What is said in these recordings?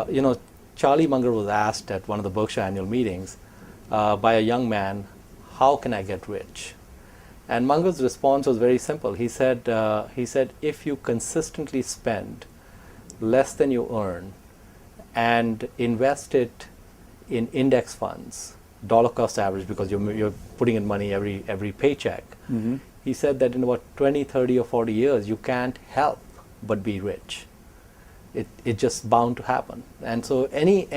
You know, Charlie Munger was asked at one of the Berkshire annual meetings by a young man, how can I get rich? And Munger's response was very simple. He said, if you consistently spend less than you earn and invest it in index funds, dollar cost average, because you're putting in money every paycheck. Mm-hmm. He said that in about 20, 30 or 40 years, you can't help but be rich. It's just bound to happen. And so any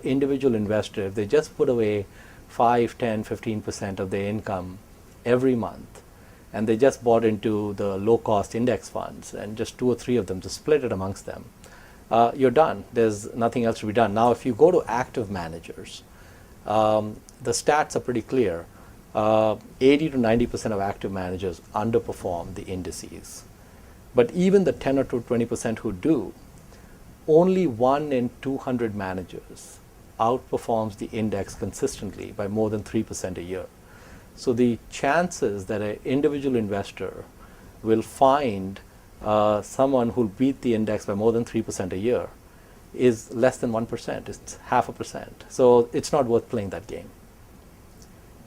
individual investor, if they just put away 5, 10, 15% of their income every month, and they just bought into the low-cost index funds, and just 2 or 3 of them, to split it amongst them, you're done. There's nothing else to be done. Now, if you go to active managers, the stats are pretty clear. 80 to 90% of active managers underperform the indices. But even the 10 or 20% who do, only 1 in 200 managers outperforms the index consistently by more than 3% a year. So the chances that an individual investor will find someone who'll beat the index by more than 3% a year is less than 1%. It's 0.5%. So it's not worth playing that game.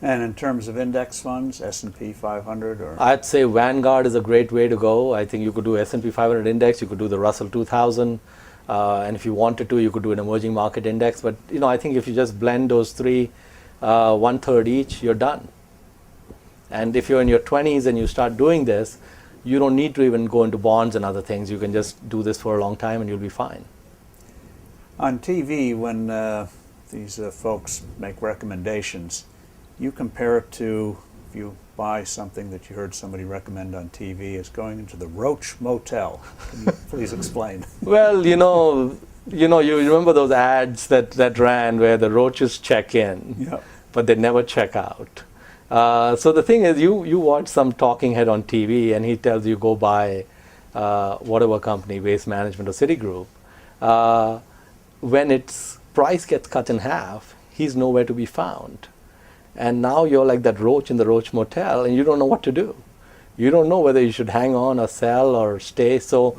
And in terms of index funds, S&P 500 or? I'd say Vanguard is a great way to go. I think you could do S&P 500 index, you could do the Russell 2000, and if you wanted to, you could do an emerging market index. But I think if you just blend those three, 1/3 each, you're done. And if you're in your 20s and you start doing this, you don't need to even go into bonds and other things. You can just do this for a long time and you'll be fine. On TV, when these folks make recommendations, you compare it to, if you buy something that you heard somebody recommend on TV, as going into the Roach Motel. Can you please explain? Well, you remember those ads that ran where the roaches check in, Yep. but they never check out. So the thing is, you watch some talking head on TV and he tells you go buy whatever company, Waste Management or Citigroup. When its price gets cut in half, he's nowhere to be found. And now you're like that roach in the Roach Motel and you don't know what to do. You don't know whether you should hang on or sell or stay. So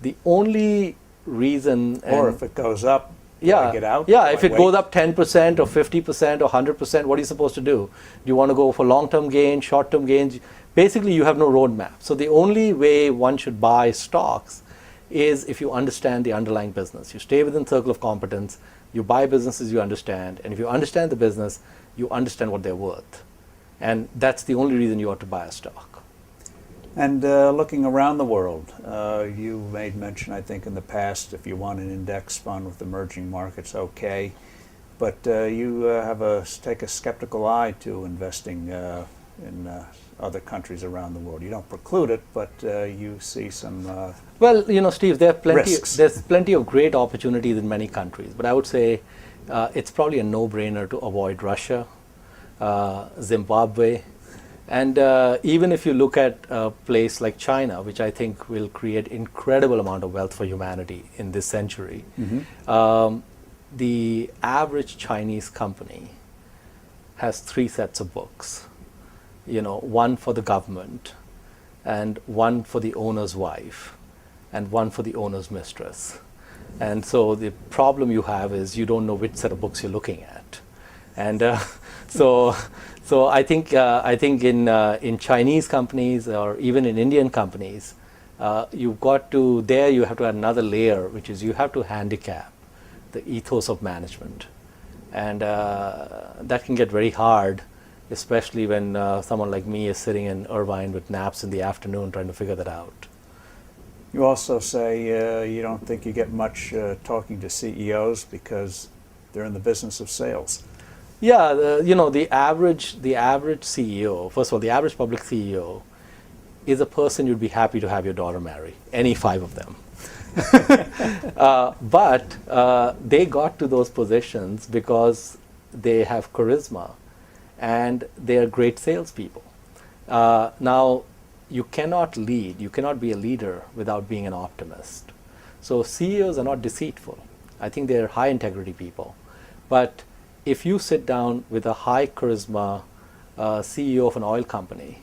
the only reason... Or if it goes up, get out? Yeah, if it goes up 10% or 50% or 100%, what are you supposed to do? Do you want to go for long-term gains, short-term gains? Basically, you have no roadmap. So the only way one should buy stocks is if you understand the underlying business. You stay within circle of competence, you buy businesses you understand, and if you understand the business, you understand what they're worth. And that's the only reason you ought to buy a stock. And looking around the world, you made mention, I think, in the past, if you want an index fund with emerging markets, okay. But you take a skeptical eye to investing in other countries around the world. You don't preclude it, but you see some Well, Steve, risks. There's plenty of great opportunities in many countries. But I would say it's probably a no-brainer to avoid Russia, Zimbabwe. And even if you look at a place like China, which I think will create incredible amount of wealth for humanity in this century, the average Chinese company has 3 sets of books. One for the government, and one for the owner's wife, and one for the owner's mistress. And so the problem you have is you don't know which set of books you're looking at. And so I think in Chinese companies or even in Indian companies, you have to add another layer, which is you have to handicap the ethos of management, and that can get very hard, especially when someone like me is sitting in Irvine with naps in the afternoon trying to figure that out. You also say you don't think you get much talking to CEOs because they're in the business of sales. Yeah, the average CEO, first of all, the average public CEO is a person you'd be happy to have your daughter marry, any 5 of them. But they got to those positions because they have charisma and they are great salespeople. Now, you cannot lead, you cannot be a leader without being an optimist. So CEOs are not deceitful. I think they're high integrity people. But if you sit down with a high charisma CEO of an oil company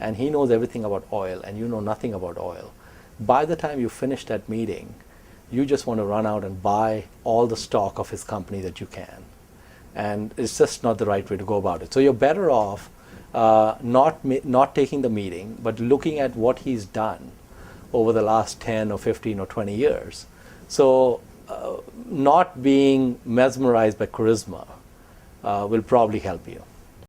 and he knows everything about oil and you know nothing about oil, by the time you finish that meeting, you just want to run out and buy all the stock of his company that you can. And it's just not the right way to go about it. So you're better off not taking the meeting, but looking at what he's done over the last 10 or 15 or 20 years. So not being mesmerized by charisma will probably help you.